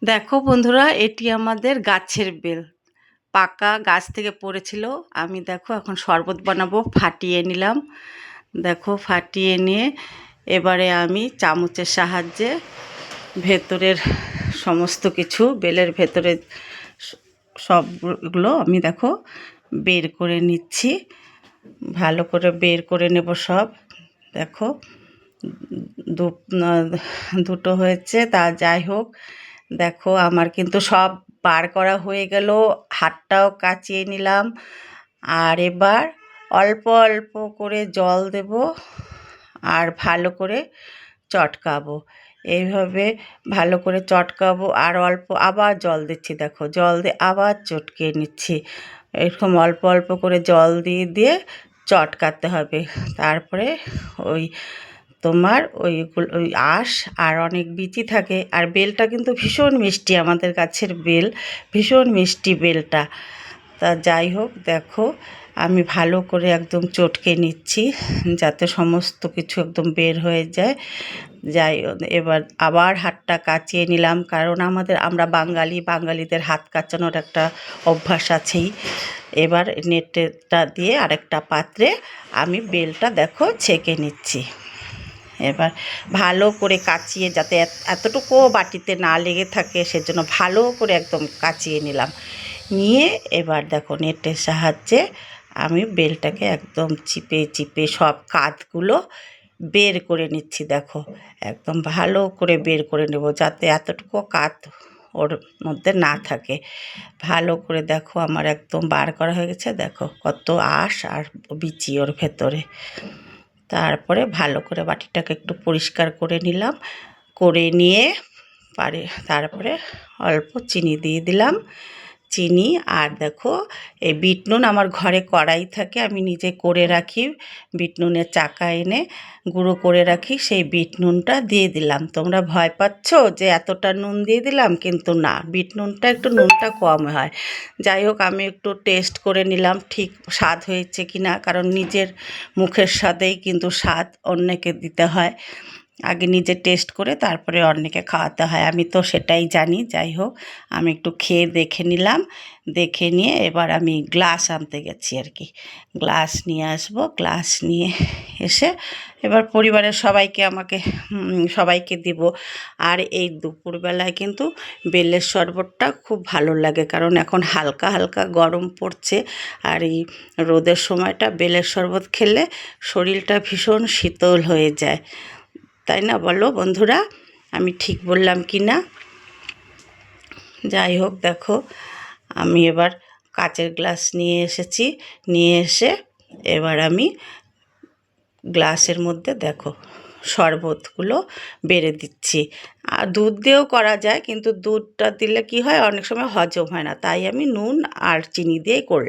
দেখো বন্ধুরা, এটি আমাদের গাছের বেল। পাকা গাছ থেকে পড়েছিল। আমি দেখো এখন শরবত বানাবো, ফাটিয়ে নিলাম। দেখো ফাটিয়ে নিয়ে এবারে আমি চামচের সাহায্যে ভেতরের সমস্ত কিছু বেলের ভেতরে সবগুলো আমি দেখো বের করে নিচ্ছি। ভালো করে বের করে নেব সব। দেখো দুটো হয়েছে, তা যাই হোক। দেখো আমার কিন্তু সব বার করা হয়ে গেল, হাতটাও কাচিয়ে নিলাম। আর এবার অল্প অল্প করে জল দেব আর ভালো করে চটকাবো। এইভাবে ভালো করে চটকাবো আর অল্প আবার জল দিচ্ছি। দেখো জল দিয়ে আবার চটকে নিচ্ছি। এরকম অল্প অল্প করে জল দিয়ে দিয়ে চটকাতে হবে। তারপরে ওই তোমার ওইগুলো ওই আঁশ আর অনেক বিচি থাকে। আর বেলটা কিন্তু ভীষণ মিষ্টি, আমাদের গাছের বেল ভীষণ মিষ্টি বেলটা। তা যাই হোক, দেখো আমি ভালো করে একদম চটকে নিচ্ছি যাতে সমস্ত কিছু একদম বের হয়ে যায়। এবার আবার হাতটা কাচিয়ে নিলাম, কারণ আমরা বাঙালিদের হাত কাচানোর একটা অভ্যাস আছেই। এবার নেটেটা দিয়ে আরেকটা পাত্রে আমি বেলটা দেখো ছেঁকে নিচ্ছি। এবার ভালো করে কাচিয়ে যাতে এতটুকুও বাটিতে না লেগে থাকে সেজন্য ভালো করে একদম কাচিয়ে নিলাম। নিয়ে এবার দেখো নেটের সাহায্যে আমি বেলটাকে একদম চিপে চিপে সব কাতগুলো বের করে নিচ্ছি। দেখো একদম ভালো করে বের করে নেব যাতে এতটুকু কাত ওর মধ্যে না থাকে। ভালো করে দেখো আমার একদম বার করা হয়ে গেছে। দেখো কত আঁশ আর বিচি ওর ভেতরে। তারপরে ভালো করে বাটিটাকে একটু পরিষ্কার করে নিলাম, করে নিয়ে তারপরে অল্প চিনি দিয়ে দিলাম। চিনি আর দেখো এই বিট নুন আমার ঘরে কড়াই থাকে, আমি নিজে করে রাখি। বিট নুনের চাকা এনে গুঁড়ো করে রাখি, সেই বিট নুনটা দিয়ে দিলাম। তোমরা ভয় পাচ্ছ যে এতটা নুন দিয়ে দিলাম, কিন্তু না, বিট নুনটা একটু নুনটা কম হয়। যাই হোক, আমি একটু টেস্ট করে নিলাম ঠিক স্বাদ হয়েছে কি না, কারণ নিজের মুখের স্বাদেই কিন্তু স্বাদ অন্যকে দিতে হয়। আগে নিজে টেস্ট করে তারপরে অন্যকে খাওয়াতে হয়, আমি তো সেটাই জানি। যাই হোক, আমি একটু খেয়ে দেখে নিলাম। দেখে নিয়ে এবার আমি গ্লাস আনতে গেছি আর কি। গ্লাস নিয়ে আসবো। গ্লাস নিয়ে এসে এবার পরিবারের সবাইকে দিব। আর এই দুপুরবেলায় কিন্তু বেলের শরবতটা খুব ভালো লাগে, কারণ এখন হালকা হালকা গরম পড়ছে। আর এই রোদের সময়টা বেলের শরবত খেলে শরীরটা ভীষণ শীতল হয়ে যায়, তাই না বলো বন্ধুরা? আমি ঠিক বললাম কি না? যাই হোক, দেখো আমি এবার কাচের গ্লাস নিয়ে এসেছি। নিয়ে এসে এবার আমি গ্লাসের মধ্যে দেখো শরবতগুলো বেড়ে দিচ্ছি। আর দুধ দিয়েও করা যায়, কিন্তু দুধটা দিলে কি হয়, অনেক সময় হজম হয় না, তাই আমি নুন আর চিনি দিয়েই করলাম।